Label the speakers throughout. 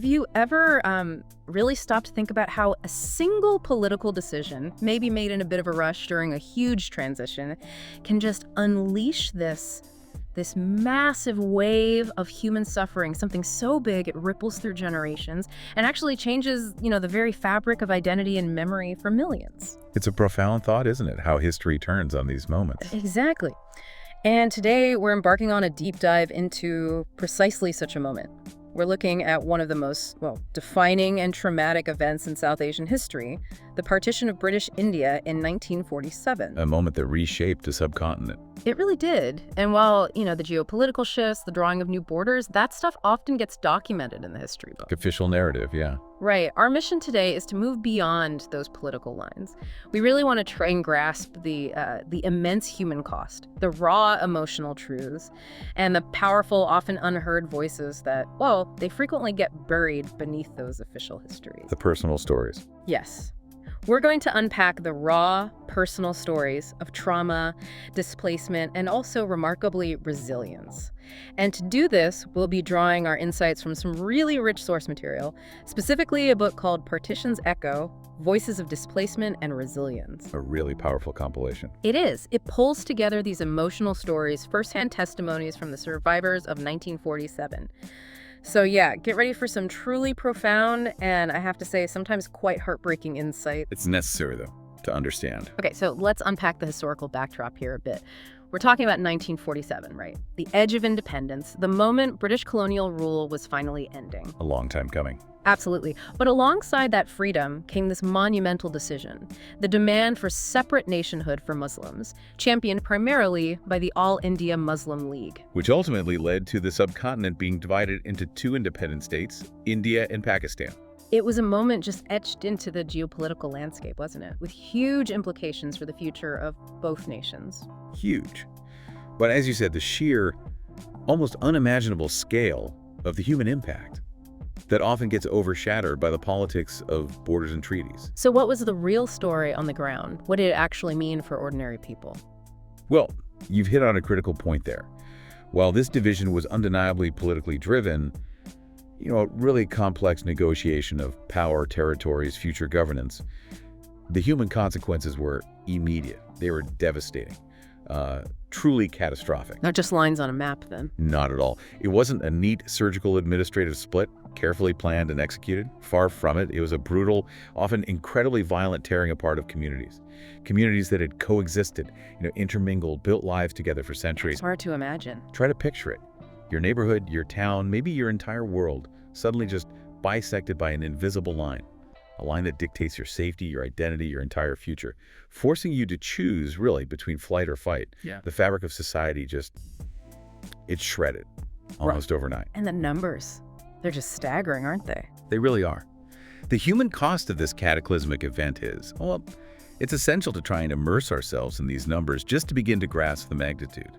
Speaker 1: Have you ever really stopped to think about how a single political decision, maybe made in a bit of a rush during a huge transition, can just unleash this massive wave of human suffering, something so big it ripples through generations and actually changes, the very fabric of identity and memory for millions?
Speaker 2: It's a profound thought, isn't it? How history turns on these moments.
Speaker 1: Exactly. And today we're embarking on a deep dive into precisely such a moment. We're looking at one of the most, defining and traumatic events in South Asian history, the partition of British India in 1947.
Speaker 2: A moment that reshaped a subcontinent.
Speaker 1: It really did. And while, the geopolitical shifts, the drawing of new borders, that stuff often gets documented in the history book.
Speaker 2: Official narrative, yeah.
Speaker 1: Right. Our mission today is to move beyond those political lines. We really want to try and grasp the immense human cost, the raw emotional truths, and the powerful, often unheard voices that, they frequently get buried beneath those official histories.
Speaker 2: The personal stories.
Speaker 1: Yes. We're going to unpack the raw, personal stories of trauma, displacement, and also, remarkably, resilience. And to do this, we'll be drawing our insights from some really rich source material, specifically a book called Partition's Echo, Voices of Displacement and Resilience.
Speaker 2: A really powerful compilation.
Speaker 1: It is. It pulls together these emotional stories, firsthand testimonies from the survivors of 1947. So yeah, get ready for some truly profound and, I have to say, sometimes quite heartbreaking insight.
Speaker 2: It's necessary, though, to understand.
Speaker 1: Okay, so let's unpack the historical backdrop here a bit. We're talking about 1947, right? The edge of independence, the moment British colonial rule was finally ending.
Speaker 2: A long time coming.
Speaker 1: Absolutely. But alongside that freedom came this monumental decision, the demand for separate nationhood for Muslims, championed primarily by the All India Muslim League.
Speaker 2: Which ultimately led to the subcontinent being divided into two independent states, India and Pakistan.
Speaker 1: It was a moment just etched into the geopolitical landscape, wasn't it? With huge implications for the future of both nations.
Speaker 2: Huge. But as you said, the sheer, almost unimaginable scale of the human impact that often gets overshadowed by the politics of borders and treaties.
Speaker 1: So what was the real story on the ground? What did it actually mean for ordinary people?
Speaker 2: Well, you've hit on a critical point there. While this division was undeniably politically driven, a really complex negotiation of power, territories, future governance, the human consequences were immediate. They were devastating. Truly catastrophic.
Speaker 1: Not just lines on a map, then.
Speaker 2: Not at all. It wasn't a neat surgical administrative split, carefully planned and executed. Far from it. It was a brutal, often incredibly violent tearing apart of communities. Communities that had coexisted, intermingled, built lives together for centuries.
Speaker 1: It's hard to imagine.
Speaker 2: Try to picture it. Your neighborhood, your town, maybe your entire world, suddenly just bisected by an invisible line. A line that dictates your safety, your identity, your entire future, forcing you to choose, really, between flight or fight.
Speaker 1: Yeah.
Speaker 2: The fabric of society it's shredded almost overnight.
Speaker 1: And the numbers, they're just staggering, aren't they?
Speaker 2: They really are. The human cost of this cataclysmic event is, it's essential to try and immerse ourselves in these numbers just to begin to grasp the magnitude.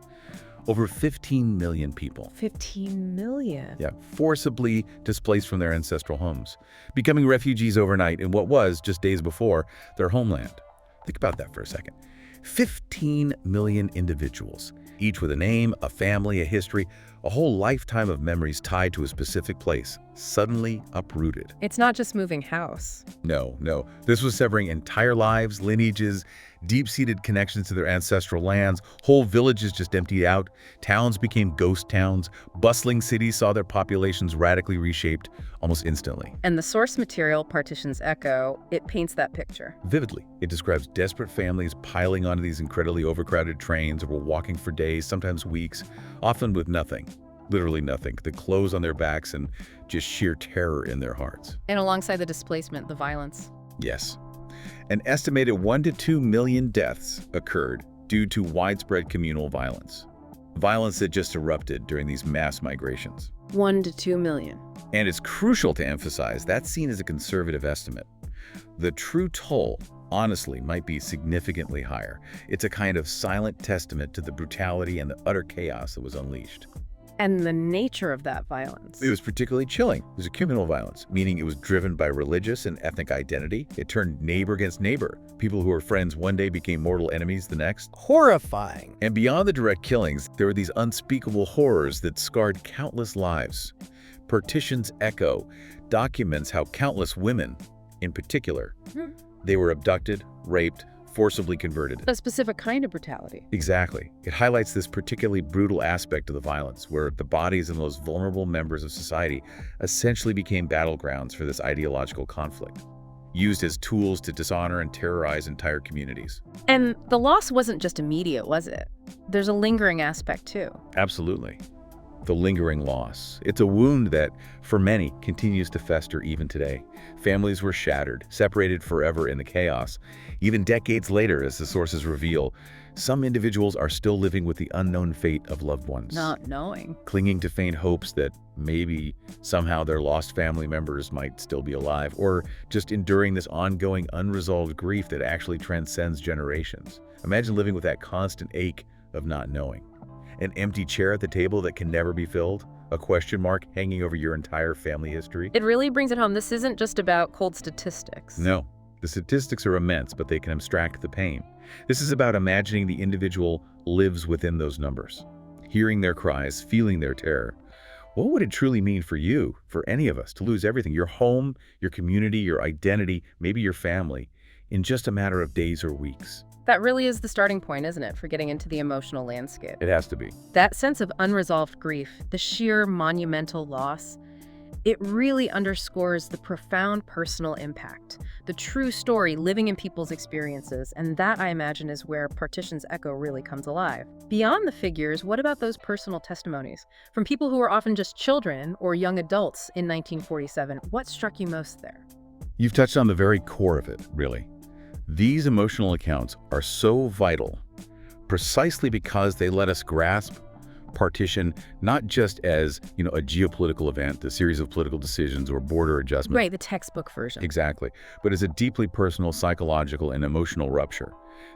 Speaker 2: Over 15 million people.
Speaker 1: 15 million?
Speaker 2: Yeah, forcibly displaced from their ancestral homes, becoming refugees overnight in what was, just days before, their homeland. Think about that for a second. 15 million individuals, each with a name, a family, a history, a whole lifetime of memories tied to a specific place, suddenly uprooted.
Speaker 1: It's not just moving house.
Speaker 2: No. This was severing entire lives, lineages, deep-seated connections to their ancestral lands. Whole villages just emptied out. Towns became ghost towns. Bustling cities saw their populations radically reshaped almost instantly.
Speaker 1: And the source material, Partition's Echo, it paints that picture.
Speaker 2: Vividly. It describes desperate families piling onto these incredibly overcrowded trains or walking for days, sometimes weeks, often with nothing. Literally nothing. The clothes on their backs and just sheer terror in their hearts.
Speaker 1: And alongside the displacement, the violence.
Speaker 2: Yes. An estimated 1 to 2 million deaths occurred due to widespread communal violence. Violence that just erupted during these mass migrations.
Speaker 1: 1 to 2 million.
Speaker 2: And it's crucial to emphasize that's seen as a conservative estimate. The true toll, honestly, might be significantly higher. It's a kind of silent testament to the brutality and the utter chaos that was unleashed.
Speaker 1: And the nature of that violence.
Speaker 2: It was particularly chilling. It was a communal violence, meaning it was driven by religious and ethnic identity. It turned neighbor against neighbor. People who were friends one day became mortal enemies the next.
Speaker 3: Horrifying.
Speaker 2: And beyond the direct killings, there were these unspeakable horrors that scarred countless lives. Partition's Echo documents how countless women, in particular,
Speaker 1: Hmm.
Speaker 2: they were abducted, raped, forcibly converted.
Speaker 1: A specific kind of brutality.
Speaker 2: Exactly. It highlights this particularly brutal aspect of the violence, where the bodies of the most vulnerable members of society essentially became battlegrounds for this ideological conflict, used as tools to dishonor and terrorize entire communities.
Speaker 1: And the loss wasn't just immediate, was it? There's a lingering aspect, too.
Speaker 2: Absolutely. The lingering loss. It's a wound that, for many, continues to fester even today. Families were shattered, separated forever in the chaos. Even decades later, as the sources reveal, some individuals are still living with the unknown fate of loved ones.
Speaker 1: Not knowing.
Speaker 2: Clinging to faint hopes that maybe somehow their lost family members might still be alive, or just enduring this ongoing unresolved grief that actually transcends generations. Imagine living with that constant ache of not knowing. An empty chair at the table that can never be filled, a question mark hanging over your entire family history.
Speaker 1: It really brings it home. This isn't just about cold statistics.
Speaker 2: No, the statistics are immense, but they can abstract the pain. This is about imagining the individual lives within those numbers, hearing their cries, feeling their terror. What would it truly mean for you, for any of us, to lose everything, your home, your community, your identity, maybe your family, in just a matter of days or weeks?
Speaker 1: That really is the starting point, isn't it, for getting into the emotional landscape?
Speaker 2: It has to be.
Speaker 1: That sense of unresolved grief, the sheer monumental loss, it really underscores the profound personal impact, the true story living in people's experiences, and that, I imagine, is where Partition's echo really comes alive. Beyond the figures, what about those personal testimonies? From people who were often just children or young adults in 1947, what struck you most there?
Speaker 2: You've touched on the very core of it, really. These emotional accounts are so vital precisely because they let us grasp partition not just as, a geopolitical event, a series of political decisions or border adjustments.
Speaker 1: Right, the textbook version.
Speaker 2: Exactly, but as a deeply personal, psychological, and emotional rupture.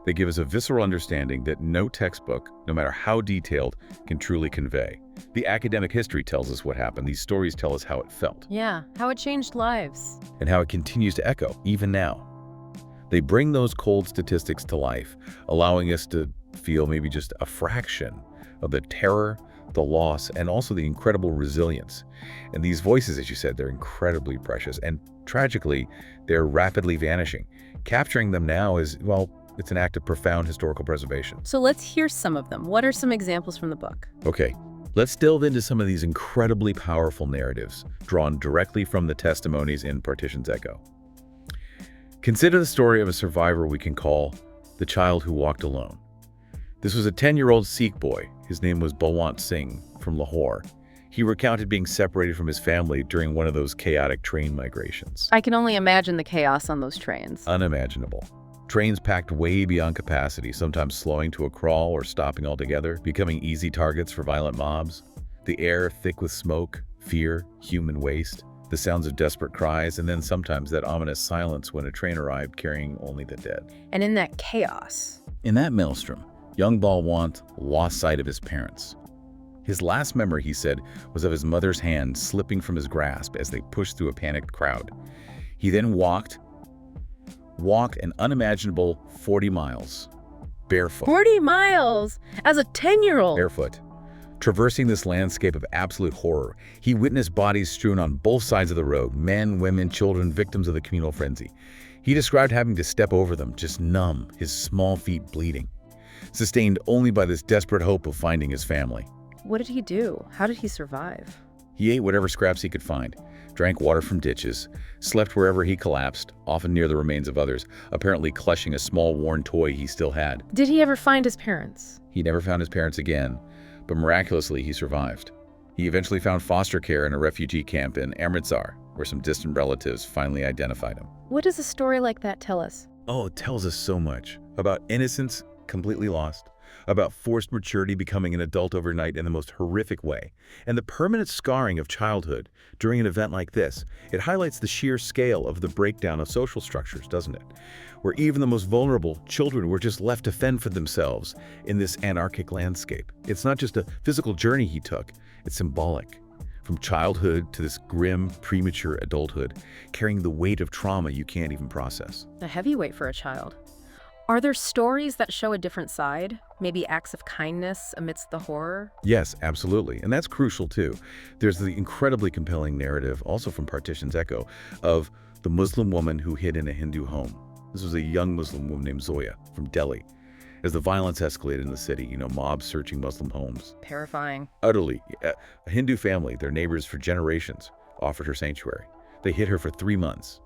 Speaker 2: They give us a visceral understanding that no textbook, no matter how detailed, can truly convey. The academic history tells us what happened. These stories tell us how it felt.
Speaker 1: Yeah, how it changed lives.
Speaker 2: And how it continues to echo, even now. They bring those cold statistics to life, allowing us to feel maybe just a fraction of the terror, the loss, and also the incredible resilience. And these voices, as you said, they're incredibly precious. And tragically, they're rapidly vanishing. Capturing them now is, well, it's an act of profound historical preservation.
Speaker 1: So let's hear some of them. What are some examples from the book?
Speaker 2: Okay, let's delve into some of these incredibly powerful narratives drawn directly from the testimonies in Partition's Echo. Consider the story of a survivor we can call the child who walked alone. This was a 10-year-old Sikh boy. His name was Balwant Singh from Lahore. He recounted being separated from his family during one of those chaotic train migrations.
Speaker 1: I can only imagine the chaos on those trains.
Speaker 2: Unimaginable. Trains packed way beyond capacity, sometimes slowing to a crawl or stopping altogether, becoming easy targets for violent mobs. The air thick with smoke, fear, human waste. The sounds of desperate cries, and then sometimes that ominous silence when a train arrived carrying only the dead.
Speaker 1: And in that chaos,
Speaker 2: In that maelstrom, young Balwant lost sight of his parents. His last memory, he said, was of his mother's hand slipping from his grasp as they pushed through a panicked crowd. He then walked an unimaginable 40 miles, barefoot.
Speaker 1: 40 miles as a 10-year-old.
Speaker 2: Barefoot. Traversing this landscape of absolute horror, he witnessed bodies strewn on both sides of the road, men, women, children, victims of the communal frenzy. He described having to step over them, just numb, his small feet bleeding, sustained only by this desperate hope of finding his family.
Speaker 1: What did he do? How did he survive?
Speaker 2: He ate whatever scraps he could find, drank water from ditches, slept wherever he collapsed, often near the remains of others, apparently clutching a small worn toy he still had.
Speaker 1: Did he ever find his parents?
Speaker 2: He never found his parents again, but miraculously he survived. He eventually found foster care in a refugee camp in Amritsar, where some distant relatives finally identified him.
Speaker 1: What does a story like that tell us?
Speaker 2: Oh, it tells us so much about innocence completely lost, about forced maturity becoming an adult overnight in the most horrific way, and the permanent scarring of childhood during an event like this. It highlights the sheer scale of the breakdown of social structures, doesn't it? Where even the most vulnerable children were just left to fend for themselves in this anarchic landscape. It's not just a physical journey he took, it's symbolic. From childhood to this grim, premature adulthood, carrying the weight of trauma you can't even process.
Speaker 1: A heavy weight for a child. Are there stories that show a different side? Maybe acts of kindness amidst the horror?
Speaker 2: Yes, absolutely. And that's crucial too. There's the incredibly compelling narrative, also from Partition's Echo, of the Muslim woman who hid in a Hindu home. This was a young Muslim woman named Zoya from Delhi. As the violence escalated in the city, mobs searching Muslim homes.
Speaker 1: Terrifying.
Speaker 2: Utterly. A Hindu family, their neighbors for generations, offered her sanctuary. They hid her for 3 months,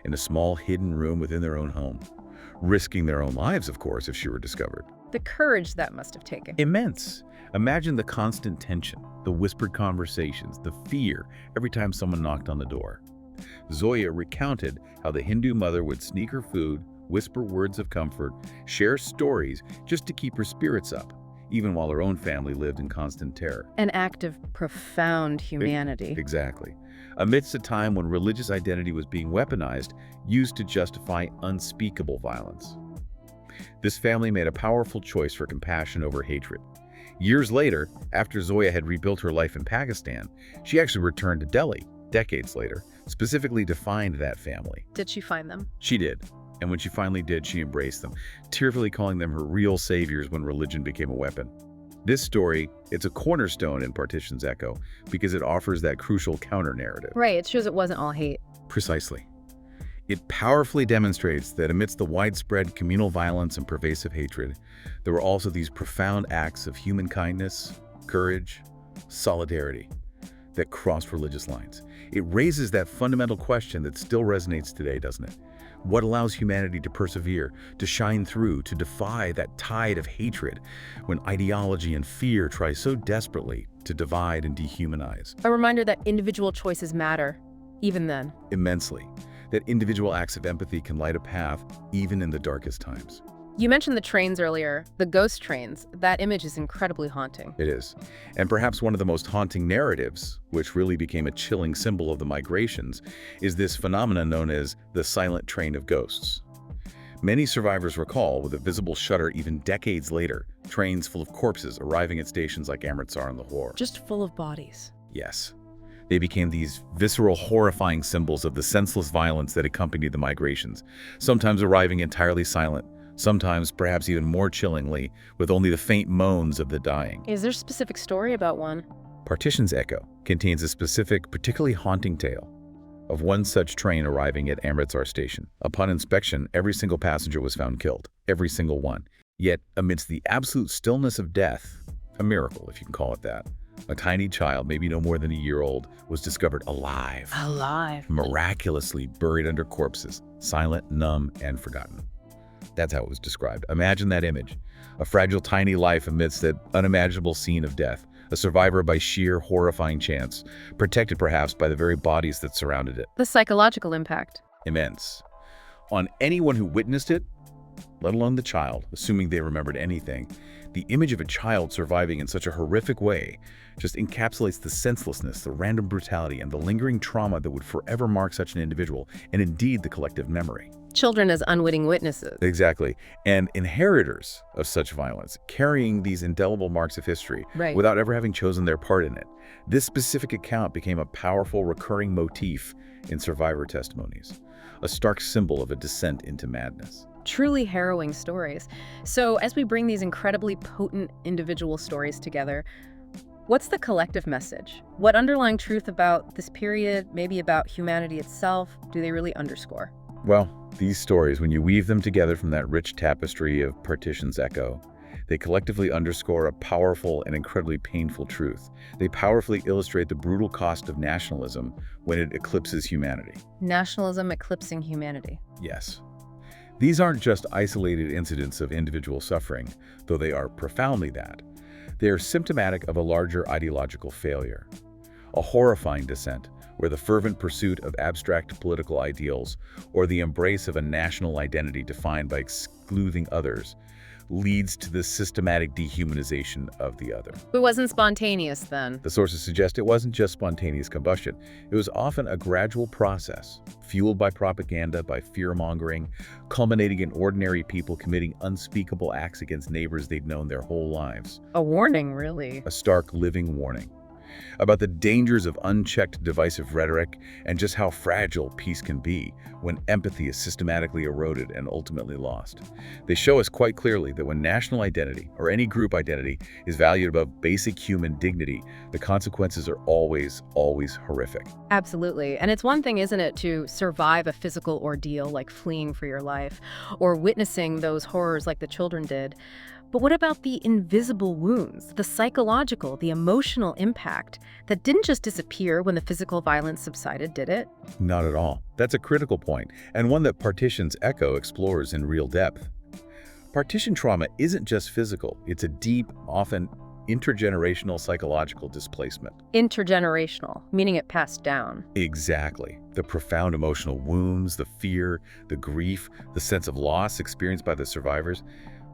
Speaker 2: in a small hidden room within their own home, risking their own lives, of course, if she were discovered.
Speaker 1: The courage that must have taken.
Speaker 2: Immense. Imagine the constant tension, the whispered conversations, the fear every time someone knocked on the door. Zoya recounted how the Hindu mother would sneak her food, whisper words of comfort, share stories just to keep her spirits up, even while her own family lived in constant terror.
Speaker 1: An act of profound humanity.
Speaker 2: Exactly. Amidst a time when religious identity was being weaponized, used to justify unspeakable violence. This family made a powerful choice for compassion over hatred. Years later, after Zoya had rebuilt her life in Pakistan, she actually returned to Delhi, decades later, specifically to find that family.
Speaker 1: Did she find them?
Speaker 2: She did. And when she finally did, she embraced them, tearfully calling them her real saviors when religion became a weapon. This story, it's a cornerstone in Partition's Echo because it offers that crucial counter-narrative.
Speaker 1: Right, it shows it wasn't all hate.
Speaker 2: Precisely. It powerfully demonstrates that amidst the widespread communal violence and pervasive hatred, there were also these profound acts of human kindness, courage, solidarity that crossed religious lines. It raises that fundamental question that still resonates today, doesn't it? What allows humanity to persevere, to shine through, to defy that tide of hatred when ideology and fear try so desperately to divide and dehumanize?
Speaker 1: A reminder that individual choices matter, even then.
Speaker 2: Immensely. That individual acts of empathy can light a path, even in the darkest times.
Speaker 1: You mentioned the trains earlier, the ghost trains. That image is incredibly haunting.
Speaker 2: It is. And perhaps one of the most haunting narratives, which really became a chilling symbol of the migrations, is this phenomenon known as the silent train of ghosts. Many survivors recall, with a visible shudder even decades later, trains full of corpses arriving at stations like Amritsar in Lahore.
Speaker 1: Just full of bodies.
Speaker 2: Yes. They became these visceral, horrifying symbols of the senseless violence that accompanied the migrations, sometimes arriving entirely silent, sometimes perhaps even more chillingly, with only the faint moans of the dying.
Speaker 1: Is there a specific story about one?
Speaker 2: Partition's Echo contains a specific, particularly haunting tale of one such train arriving at Amritsar station. Upon inspection, every single passenger was found killed, every single one. Yet, amidst the absolute stillness of death, a miracle, if you can call it that, a tiny child, maybe no more than a year old, was discovered alive.
Speaker 1: Alive.
Speaker 2: Miraculously buried under corpses, silent, numb, and forgotten. That's how it was described. Imagine that image. A fragile, tiny life amidst that unimaginable scene of death. A survivor by sheer, horrifying chance. Protected, perhaps, by the very bodies that surrounded it.
Speaker 1: The psychological impact.
Speaker 2: Immense. On anyone who witnessed it, let alone the child, assuming they remembered anything, the image of a child surviving in such a horrific way just encapsulates the senselessness, the random brutality, and the lingering trauma that would forever mark such an individual, and indeed the collective memory.
Speaker 1: Children as unwitting witnesses.
Speaker 2: Exactly. And inheritors of such violence, carrying these indelible marks of history without ever having chosen their part in it. This specific account became a powerful recurring motif in survivor testimonies, a stark symbol of a descent into madness.
Speaker 1: Truly harrowing stories. So as we bring these incredibly potent individual stories together, what's the collective message? What underlying truth about this period, maybe about humanity itself, do they really underscore?
Speaker 2: Well, these stories, when you weave them together from that rich tapestry of Partition's Echo, they collectively underscore a powerful and incredibly painful truth. They powerfully illustrate the brutal cost of nationalism when it eclipses humanity.
Speaker 1: Nationalism eclipsing humanity.
Speaker 2: Yes. These aren't just isolated incidents of individual suffering, though they are profoundly that. They are symptomatic of a larger ideological failure, a horrifying descent where the fervent pursuit of abstract political ideals or the embrace of a national identity defined by excluding others leads to the systematic dehumanization of the other.
Speaker 1: It wasn't spontaneous then.
Speaker 2: The sources suggest it wasn't just spontaneous combustion. It was often a gradual process, fueled by propaganda, by fear-mongering, culminating in ordinary people committing unspeakable acts against neighbors they'd known their whole lives.
Speaker 1: A warning, really.
Speaker 2: A stark living warning. about the dangers of unchecked divisive rhetoric and just how fragile peace can be when empathy is systematically eroded and ultimately lost. They show us quite clearly that when national identity, or any group identity, is valued above basic human dignity, the consequences are always, always horrific.
Speaker 1: Absolutely. And it's one thing, isn't it, to survive a physical ordeal like fleeing for your life or witnessing those horrors like the children did. But what about the invisible wounds, the psychological, the emotional impact that didn't just disappear when the physical violence subsided, did it?
Speaker 2: Not at all. That's a critical point, and one that Partition's Echo explores in real depth. Partition trauma isn't just physical, it's a deep, often intergenerational psychological displacement.
Speaker 1: Intergenerational, meaning it passed down.
Speaker 2: Exactly. The profound emotional wounds, the fear, the grief, the sense of loss experienced by the survivors,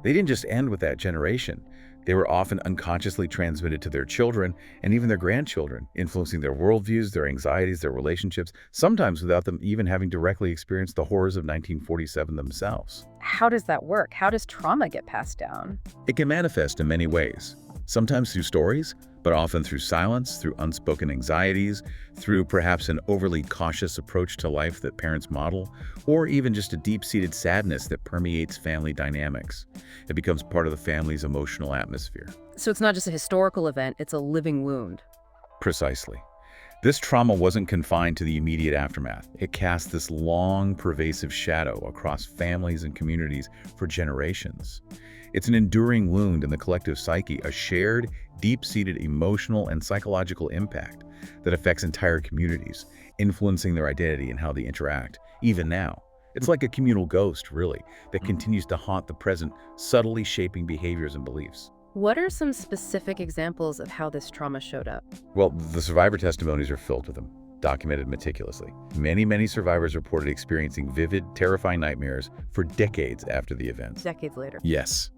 Speaker 2: they didn't just end with that generation. They were often unconsciously transmitted to their children and even their grandchildren, influencing their worldviews, their anxieties, their relationships, sometimes without them even having directly experienced the horrors of 1947 themselves.
Speaker 1: How does that work? How does trauma get passed down?
Speaker 2: It can manifest in many ways, sometimes through stories, but often through silence, through unspoken anxieties, through perhaps an overly cautious approach to life that parents model, or even just a deep-seated sadness that permeates family dynamics. It becomes part of the family's emotional atmosphere.
Speaker 1: So it's not just a historical event, it's a living wound.
Speaker 2: Precisely. This trauma wasn't confined to the immediate aftermath. It cast this long, pervasive shadow across families and communities for generations. It's an enduring wound in the collective psyche, a shared, deep-seated emotional and psychological impact that affects entire communities, influencing their identity and how they interact, even now. It's like a communal ghost, really, that continues to haunt the present, subtly shaping behaviors and beliefs.
Speaker 1: What are some specific examples of how this trauma showed up?
Speaker 2: Well, the survivor testimonies are filled with them, documented meticulously. Many survivors reported experiencing vivid, terrifying nightmares for decades after the events.
Speaker 1: Decades later.
Speaker 2: Yes.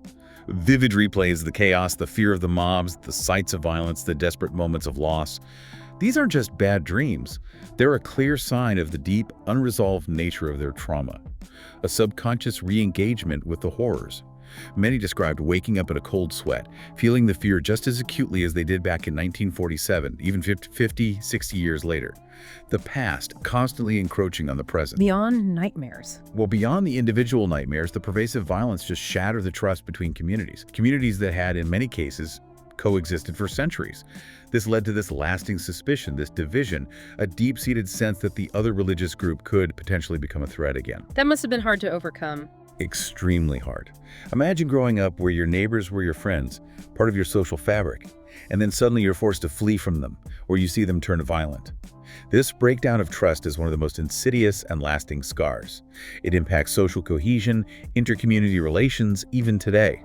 Speaker 2: Vivid replays, the chaos, the fear of the mobs, the sights of violence, the desperate moments of loss. These aren't just bad dreams. They're a clear sign of the deep, unresolved nature of their trauma, a subconscious re-engagement with the horrors. Many described waking up in a cold sweat, feeling the fear just as acutely as they did back in 1947, even 50, 60 years later. The past constantly encroaching on the present.
Speaker 1: Beyond nightmares.
Speaker 2: Well, beyond the individual nightmares, the pervasive violence just shattered the trust between communities. Communities that had, in many cases, coexisted for centuries. This led to this lasting suspicion, this division, a deep-seated sense that the other religious group could potentially become a threat again.
Speaker 1: That must have been hard to overcome.
Speaker 2: Extremely hard. Imagine growing up where your neighbors were your friends, part of your social fabric, and then suddenly you're forced to flee from them, or you see them turn violent. This breakdown of trust is one of the most insidious and lasting scars. It impacts social cohesion, intercommunity relations, even today.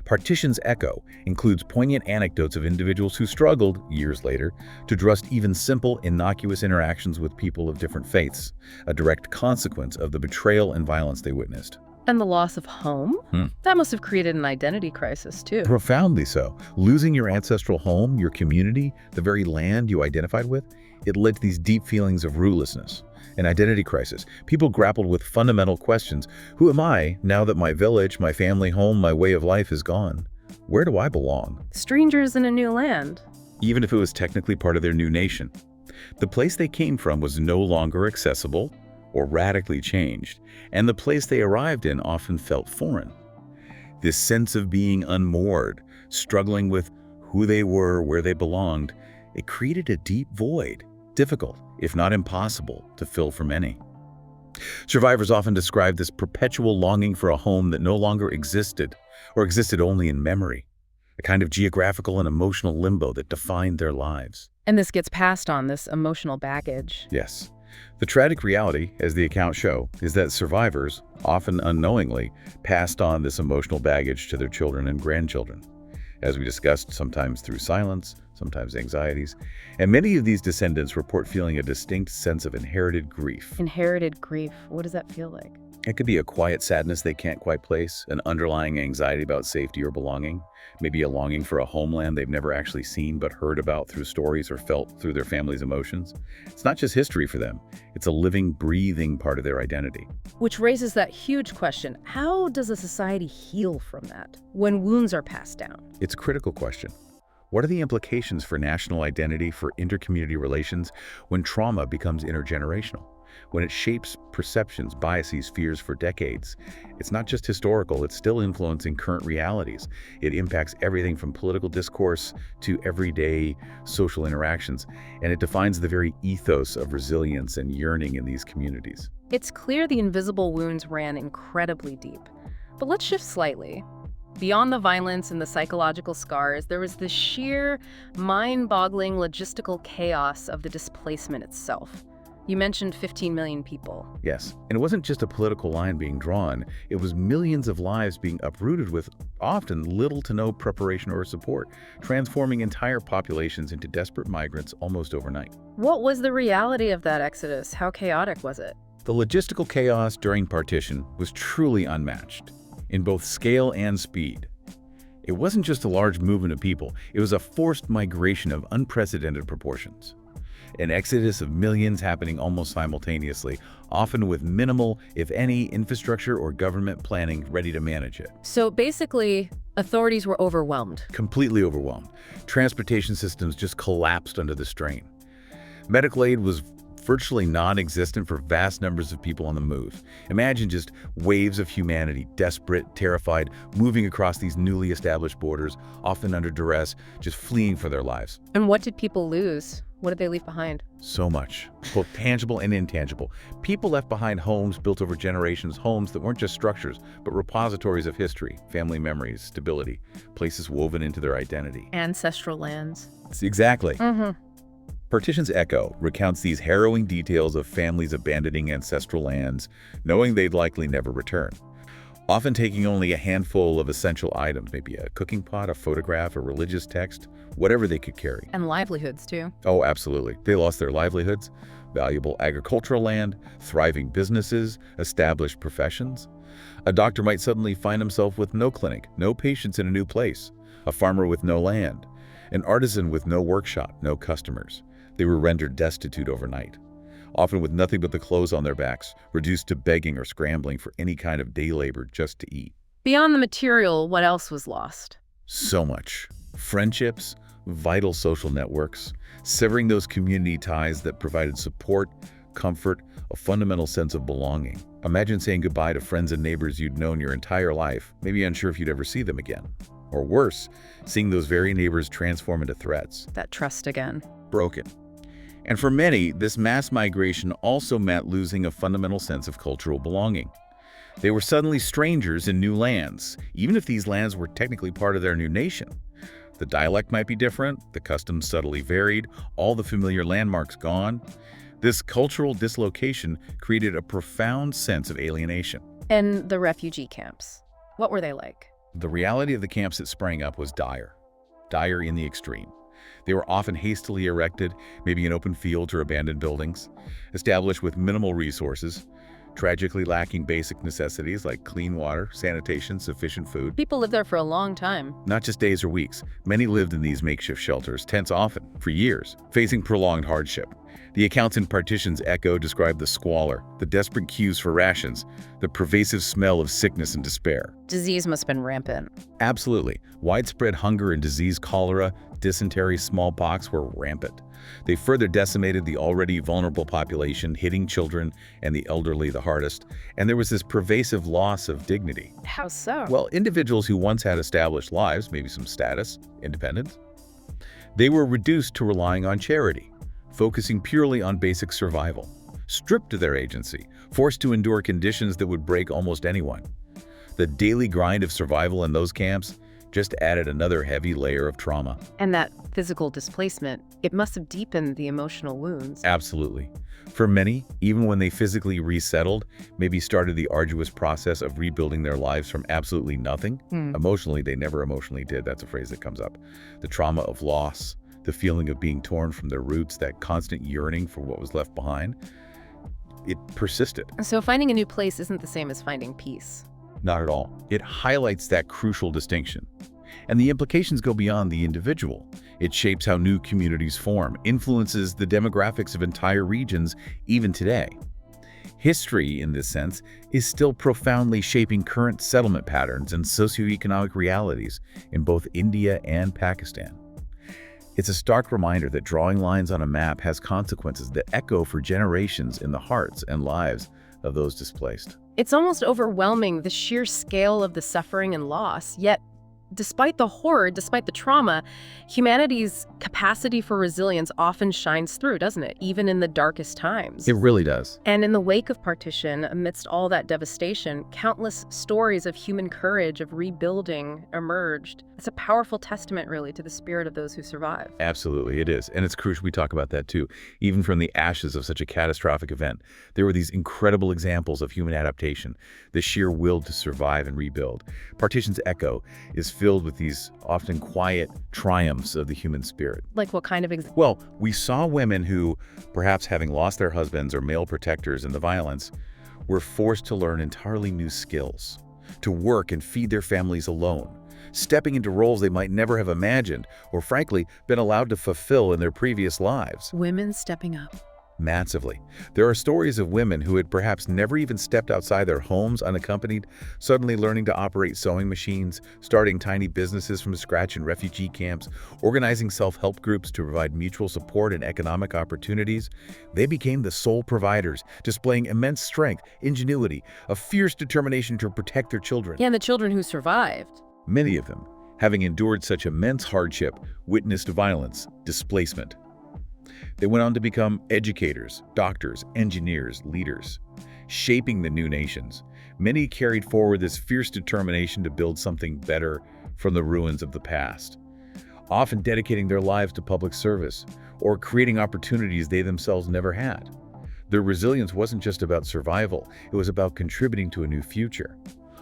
Speaker 2: Partition's Echo includes poignant anecdotes of individuals who struggled, years later, to trust even simple, innocuous interactions with people of different faiths, a direct consequence of the betrayal and violence they witnessed.
Speaker 1: And the loss of home? That must have created an identity crisis, too.
Speaker 2: Profoundly so. Losing your ancestral home, your community, the very land you identified with, it led to these deep feelings of rootlessness, an identity crisis. People grappled with fundamental questions. Who am I now that my village, my family home, my way of life is gone? Where do I belong?
Speaker 1: Strangers in a new land.
Speaker 2: Even if it was technically part of their new nation. The place they came from was no longer accessible or radically changed, and the place they arrived in often felt foreign. This sense of being unmoored, struggling with who they were, where they belonged, it created a deep void, difficult, if not impossible, to fill for many. Survivors often describe this perpetual longing for a home that no longer existed, or existed only in memory, a kind of geographical and emotional limbo that defined their lives.
Speaker 1: And this gets passed on, this emotional baggage.
Speaker 2: Yes. The tragic reality, as the accounts show, is that survivors, often unknowingly, passed on this emotional baggage to their children and grandchildren. As we discussed, sometimes through silence, sometimes anxieties, and many of these descendants report feeling a distinct sense of inherited grief.
Speaker 1: Inherited grief. What does that feel like?
Speaker 2: It could be a quiet sadness they can't quite place, an underlying anxiety about safety or belonging, maybe a longing for a homeland they've never actually seen but heard about through stories or felt through their family's emotions. It's not just history for them, it's a living, breathing part of their identity.
Speaker 1: Which raises that huge question, how does a society heal from that when wounds are passed down?
Speaker 2: It's a critical question. What are the implications for national identity, for intercommunity relations, when trauma becomes intergenerational? When it shapes perceptions, biases, fears for decades? It's not just historical, it's still influencing current realities. It impacts everything from political discourse to everyday social interactions, and it defines the very ethos of resilience and yearning in these communities.
Speaker 1: It's clear the invisible wounds ran incredibly deep. But let's shift slightly. Beyond the violence and the psychological scars, there was the sheer, mind-boggling logistical chaos of the displacement itself. You mentioned 15 million people.
Speaker 2: Yes, and it wasn't just a political line being drawn, it was millions of lives being uprooted with often little to no preparation or support, transforming entire populations into desperate migrants almost overnight.
Speaker 1: What was the reality of that exodus? How chaotic was it?
Speaker 2: The logistical chaos during partition was truly unmatched, in both scale and speed. It wasn't just a large movement of people, it was a forced migration of unprecedented proportions. An exodus of millions happening almost simultaneously, often with minimal, if any, infrastructure or government planning ready to manage it.
Speaker 1: So basically, authorities were overwhelmed.
Speaker 2: Completely overwhelmed. Transportation systems just collapsed under the strain. Medical aid was virtually non-existent for vast numbers of people on the move. Imagine just waves of humanity, desperate, terrified, moving across these newly established borders, often under duress, just fleeing for their lives.
Speaker 1: And what did people lose? What did they leave behind?
Speaker 2: So much, both tangible and intangible. People left behind homes built over generations, homes that weren't just structures, but repositories of history, family memories, stability, places woven into their identity.
Speaker 1: Ancestral lands.
Speaker 2: Exactly. Partition's Echo recounts these harrowing details of families abandoning ancestral lands, knowing they'd likely never return. Often taking only a handful of essential items, maybe a cooking pot, a photograph, a religious text, whatever they could carry.
Speaker 1: And livelihoods, too.
Speaker 2: Oh, absolutely. They lost their livelihoods, valuable agricultural land, thriving businesses, established professions. A doctor might suddenly find himself with no clinic, no patients in a new place, a farmer with no land, an artisan with no workshop, no customers. They were rendered destitute overnight, often with nothing but the clothes on their backs, reduced to begging or scrambling for any kind of day labor just to eat.
Speaker 1: Beyond the material, what else was lost?
Speaker 2: So much. Friendships, vital social networks, severing those community ties that provided support, comfort, a fundamental sense of belonging. Imagine saying goodbye to friends and neighbors you'd known your entire life, maybe unsure if you'd ever see them again. Or worse, seeing those very neighbors transform into threats.
Speaker 1: That trust again.
Speaker 2: Broken. And for many, this mass migration also meant losing a fundamental sense of cultural belonging. They were suddenly strangers in new lands, even if these lands were technically part of their new nation. The dialect might be different, the customs subtly varied, all the familiar landmarks gone. This cultural dislocation created a profound sense of alienation.
Speaker 1: And the refugee camps, what were they like?
Speaker 2: The reality of the camps that sprang up was dire in the extreme. They were often hastily erected, maybe in open fields or abandoned buildings, established with minimal resources, tragically lacking basic necessities like clean water, sanitation, sufficient food.
Speaker 1: People lived there for a long time.
Speaker 2: Not just days or weeks. Many lived in these makeshift shelters, tents often, for years, facing prolonged hardship. The accounts in Partition's Echo describe the squalor, the desperate queues for rations, the pervasive smell of sickness and despair.
Speaker 1: Disease must have been rampant.
Speaker 2: Absolutely. Widespread hunger and disease, cholera, dysentery, smallpox were rampant. They further decimated the already vulnerable population, hitting children and the elderly the hardest, and there was this pervasive loss of dignity.
Speaker 1: How so?
Speaker 2: Well, individuals who once had established lives, maybe some status, independence, they were reduced to relying on charity, focusing purely on basic survival, stripped of their agency, forced to endure conditions that would break almost anyone. The daily grind of survival in those camps just added another heavy layer of trauma.
Speaker 1: And that physical displacement, it must have deepened the emotional wounds.
Speaker 2: Absolutely. For many, even when they physically resettled, maybe started the arduous process of rebuilding their lives from absolutely nothing. Emotionally, they never emotionally did. That's a phrase that comes up. The trauma of loss, the feeling of being torn from their roots, that constant yearning for what was left behind, it persisted.
Speaker 1: So finding a new place isn't the same as finding peace.
Speaker 2: Not at all. It highlights that crucial distinction. And the implications go beyond the individual. It shapes how new communities form, influences the demographics of entire regions even today. History, in this sense, is still profoundly shaping current settlement patterns and socioeconomic realities in both India and Pakistan. It's a stark reminder that drawing lines on a map has consequences that echo for generations in the hearts and lives of those displaced.
Speaker 1: It's almost overwhelming, the sheer scale of the suffering and loss. Yet, despite the horror, despite the trauma, humanity's capacity for resilience often shines through, doesn't it? Even in the darkest times.
Speaker 2: It really does.
Speaker 1: And in the wake of partition, amidst all that devastation, countless stories of human courage, of rebuilding, emerged. It's a powerful testament, really, to the spirit of those who survived.
Speaker 2: Absolutely, it is. And it's crucial we talk about that too. Even from the ashes of such a catastrophic event, there were these incredible examples of human adaptation, the sheer will to survive and rebuild. Partition's echo is filled with these often quiet triumphs of the human spirit.
Speaker 1: Like what kind of
Speaker 2: Well, we saw women who, perhaps having lost their husbands or male protectors in the violence, were forced to learn entirely new skills, to work and feed their families alone, stepping into roles they might never have imagined or, frankly, been allowed to fulfill in their previous lives.
Speaker 1: women stepping up?
Speaker 2: Massively. There are stories of women who had perhaps never even stepped outside their homes unaccompanied, suddenly learning to operate sewing machines, starting tiny businesses from scratch in refugee camps, organizing self-help groups to provide mutual support and economic opportunities. They became the sole providers, displaying immense strength, ingenuity, a fierce determination to protect their children.
Speaker 1: Yeah, and the children who survived.
Speaker 2: Many of them, having endured such immense hardship, witnessed violence, displacement. They went on to become educators, doctors, engineers, leaders, shaping the new nations. Many carried forward this fierce determination to build something better from the ruins of the past, often dedicating their lives to public service or creating opportunities they themselves never had. Their resilience wasn't just about survival, it was about contributing to a new future,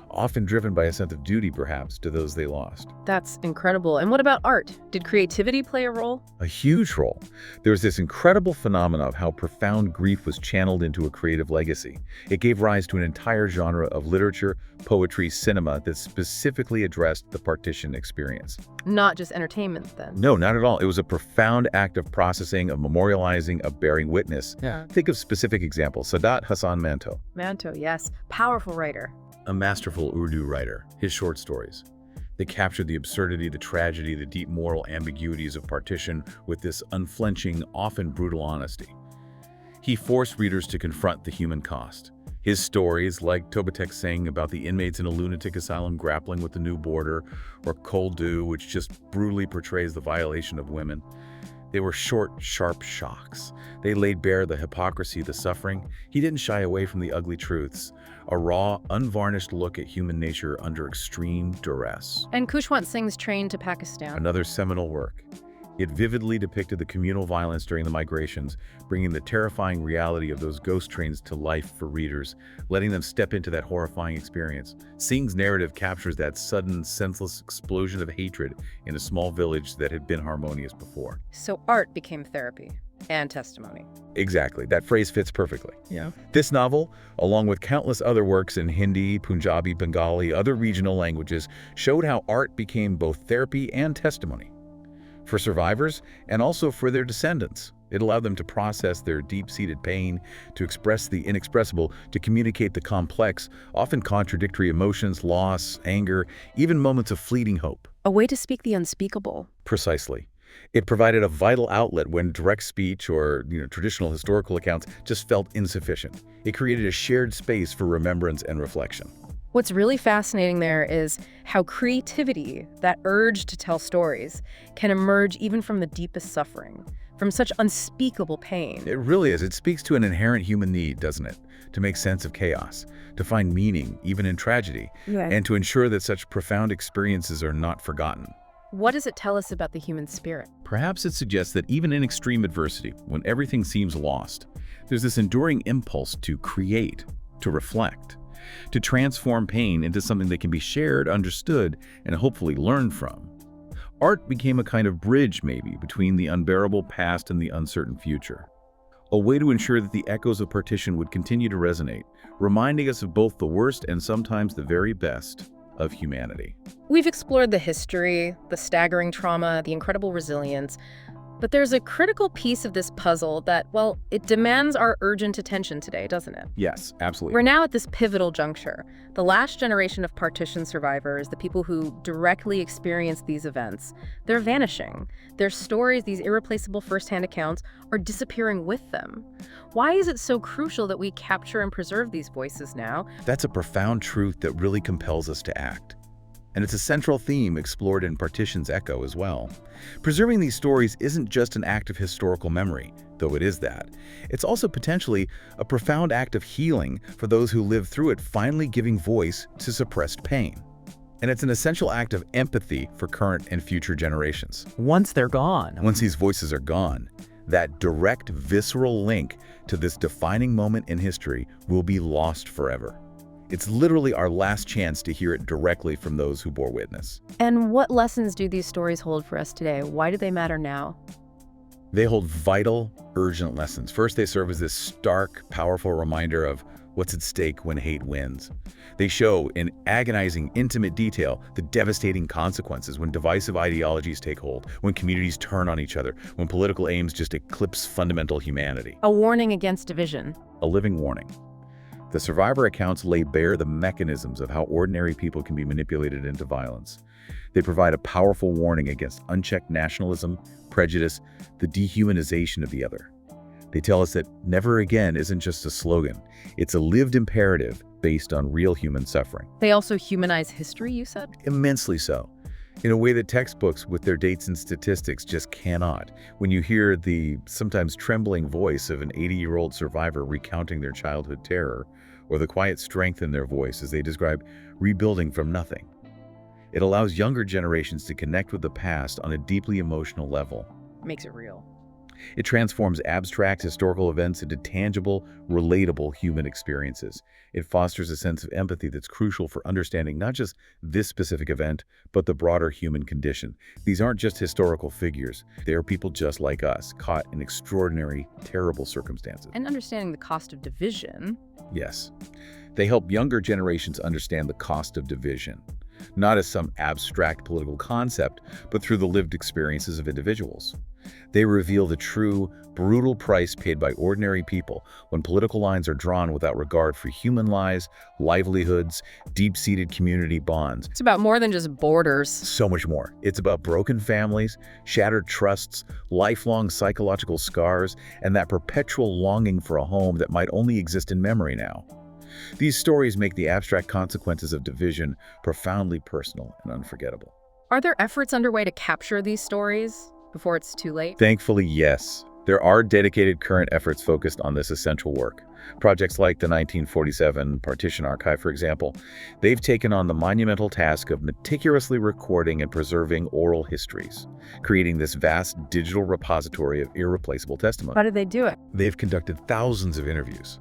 Speaker 2: often driven by a sense of duty, perhaps, to those they lost.
Speaker 1: That's incredible. And what about art? Did creativity play a role?
Speaker 2: A huge role. There was this incredible phenomenon of how profound grief was channeled into a creative legacy. It gave rise to an entire genre of literature, poetry, cinema that specifically addressed the partition experience.
Speaker 1: Not just entertainment, then?
Speaker 2: No, not at all. It was a profound act of processing, of memorializing, of bearing witness.
Speaker 1: Yeah.
Speaker 2: Think of specific examples. Sadat Hassan Manto,
Speaker 1: Manto, yes. Powerful writer.
Speaker 2: a masterful Urdu writer. His short stories, they captured the absurdity, the tragedy, the deep moral ambiguities of partition with this unflinching, often brutal honesty. He forced readers to confront the human cost. His stories, like Tobatek Singh about the inmates in a lunatic asylum grappling with the new border, or Cold Dew, which just brutally portrays the violation of women, they were short, sharp shocks. They laid bare the hypocrisy, the suffering. He didn't shy away from the ugly truths, a raw, unvarnished look at human nature under extreme duress.
Speaker 1: And Kushwant Singh's Train to Pakistan.
Speaker 2: Another seminal work. It vividly depicted the communal violence during the migrations, bringing the terrifying reality of those ghost trains to life for readers, letting them step into that horrifying experience. Singh's narrative captures that sudden, senseless explosion of hatred in a small village that had been harmonious before.
Speaker 1: So art became therapy and testimony.
Speaker 2: Exactly. That phrase fits perfectly.
Speaker 1: Yeah.
Speaker 2: This novel, along with countless other works in Hindi, Punjabi, Bengali, other regional languages, showed how art became both therapy and testimony for survivors and also for their descendants. It allowed them to process their deep-seated pain, to express the inexpressible, to communicate the complex, often contradictory emotions, loss, anger, even moments of fleeting hope.
Speaker 1: A way to speak the unspeakable.
Speaker 2: Precisely. It provided a vital outlet when direct speech or traditional historical accounts just felt insufficient. It created a shared space for remembrance and reflection.
Speaker 1: What's really fascinating there is how creativity, that urge to tell stories, can emerge even from the deepest suffering, from such unspeakable pain.
Speaker 2: It really is. It speaks to an inherent human need, doesn't it? To make sense of chaos, to find meaning even in tragedy, and to ensure that such profound experiences are not forgotten.
Speaker 1: What does it tell us about the human spirit?
Speaker 2: Perhaps it suggests that even in extreme adversity, when everything seems lost, there's this enduring impulse to create, to reflect, to transform pain into something that can be shared, understood, and hopefully learned from. Art became a kind of bridge, maybe, between the unbearable past and the uncertain future. A way to ensure that the echoes of partition would continue to resonate, reminding us of both the worst and sometimes the very best of humanity.
Speaker 1: We've explored the history, the staggering trauma, the incredible resilience, But there's a critical piece of this puzzle that, well, it demands our urgent attention today, doesn't it?
Speaker 2: Yes, absolutely.
Speaker 1: We're now at this pivotal juncture. The last generation of partition survivors, the people who directly experienced these events, they're vanishing. Their stories, these irreplaceable firsthand accounts, are disappearing with them. Why is it so crucial that we capture and preserve these voices now?
Speaker 2: That's a profound truth that really compels us to act. And it's a central theme explored in Partition's Echo as well. Preserving these stories isn't just an act of historical memory, though it is that. It's also potentially a profound act of healing for those who lived through it, finally giving voice to suppressed pain. And it's an essential act of empathy for current and future generations.
Speaker 3: Once they're gone.
Speaker 2: Once these voices are gone, that direct, visceral link to this defining moment in history will be lost forever. It's literally our last chance to hear it directly from those who bore witness.
Speaker 1: And what lessons do these stories hold for us today? Why do they matter now?
Speaker 2: They hold vital, urgent lessons. First, they serve as this stark, powerful reminder of what's at stake when hate wins. They show in agonizing, intimate detail the devastating consequences when divisive ideologies take hold, when communities turn on each other, when political aims just eclipse fundamental humanity.
Speaker 1: A warning against division.
Speaker 2: A living warning. The survivor accounts lay bare the mechanisms of how ordinary people can be manipulated into violence. They provide a powerful warning against unchecked nationalism, prejudice, the dehumanization of the other. They tell us that never again isn't just a slogan. It's a lived imperative based on real human suffering.
Speaker 1: They also humanize history, you said?
Speaker 2: Immensely so. In a way that textbooks with their dates and statistics just cannot. When you hear the sometimes trembling voice of an 80-year-old survivor recounting their childhood terror, or the quiet strength in their voice as they describe rebuilding from nothing, it allows younger generations to connect with the past on a deeply emotional level.
Speaker 1: Makes it real.
Speaker 2: It transforms abstract historical events into tangible, relatable human experiences. It fosters a sense of empathy that's crucial for understanding not just this specific event, but the broader human condition. These aren't just historical figures. They are people just like us, caught in extraordinary, terrible circumstances.
Speaker 1: And understanding the cost of division.
Speaker 2: Yes. They help younger generations understand the cost of division, not as some abstract political concept, but through the lived experiences of individuals. They reveal the true, brutal price paid by ordinary people when political lines are drawn without regard for human lives, livelihoods, deep-seated community bonds.
Speaker 1: It's about more than just borders.
Speaker 2: So much more. It's about broken families, shattered trusts, lifelong psychological scars, and that perpetual longing for a home that might only exist in memory now. These stories make the abstract consequences of division profoundly personal and unforgettable.
Speaker 1: Are there efforts underway to capture these stories before it's too late?
Speaker 2: Thankfully, yes. There are dedicated current efforts focused on this essential work. Projects like the 1947 Partition Archive, for example, they've taken on the monumental task of meticulously recording and preserving oral histories, creating this vast digital repository of irreplaceable testimony.
Speaker 1: How did they do it?
Speaker 2: They've conducted thousands of interviews,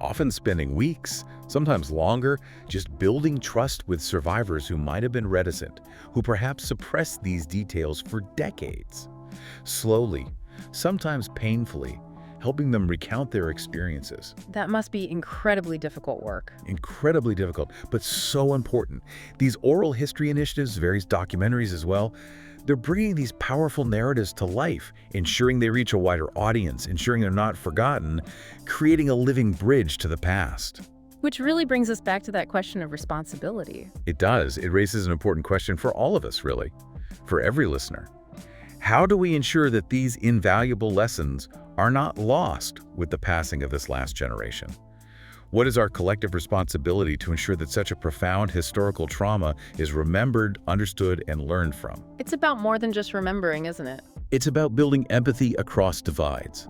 Speaker 2: often spending weeks, sometimes longer, just building trust with survivors who might have been reticent, who perhaps suppressed these details for decades. Slowly, sometimes painfully, helping them recount their experiences.
Speaker 1: That must be incredibly difficult work.
Speaker 2: Incredibly difficult, but so important. These oral history initiatives, various documentaries as well, they're bringing these powerful narratives to life, ensuring they reach a wider audience, ensuring they're not forgotten, creating a living bridge to the past.
Speaker 1: Which really brings us back to that question of responsibility.
Speaker 2: It does. It raises an important question for all of us, really, for every listener. How do we ensure that these invaluable lessons are not lost with the passing of this last generation? What is our collective responsibility to ensure that such a profound historical trauma is remembered, understood, and learned from?
Speaker 1: It's about more than just remembering, isn't it?
Speaker 2: It's about building empathy across divides,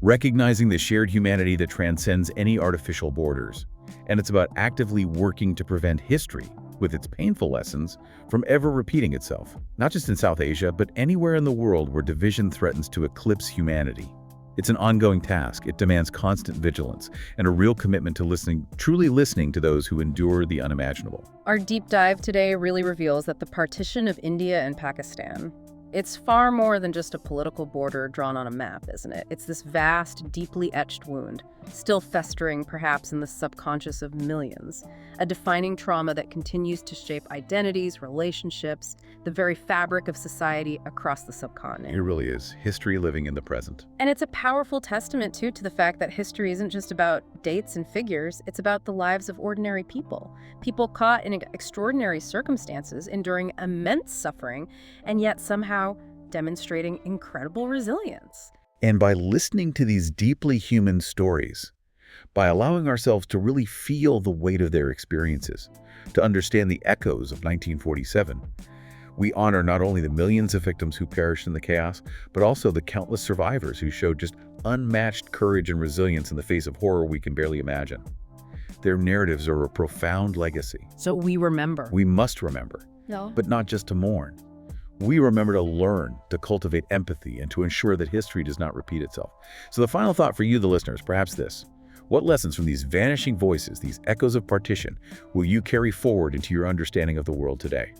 Speaker 2: recognizing the shared humanity that transcends any artificial borders. And it's about actively working to prevent history, with its painful lessons, from ever repeating itself. Not just in South Asia, but anywhere in the world where division threatens to eclipse humanity. It's an ongoing task. It demands constant vigilance and a real commitment to listening, truly listening to those who endure the unimaginable.
Speaker 1: Our deep dive today really reveals that the partition of India and Pakistan, It's far more than just a political border drawn on a map, isn't it? It's this vast, deeply etched wound, still festering perhaps in the subconscious of millions, a defining trauma that continues to shape identities, relationships, the very fabric of society across the subcontinent.
Speaker 2: It really is. History living in the present.
Speaker 1: And it's a powerful testament, too, to the fact that history isn't just about dates and figures, it's about the lives of ordinary people. People caught in extraordinary circumstances, enduring immense suffering, and yet somehow demonstrating incredible resilience.
Speaker 2: And by listening to these deeply human stories, by allowing ourselves to really feel the weight of their experiences, to understand the echoes of 1947, we honor not only the millions of victims who perished in the chaos, but also the countless survivors who showed just unmatched courage and resilience in the face of horror we can barely imagine. Their narratives are a profound legacy.
Speaker 1: So we remember.
Speaker 2: We must remember, but not just to mourn. We remember to learn, to cultivate empathy, and to ensure that history does not repeat itself. So the final thought for you, the listeners, perhaps this. What lessons from these vanishing voices, these echoes of partition, will you carry forward into your understanding of the world today?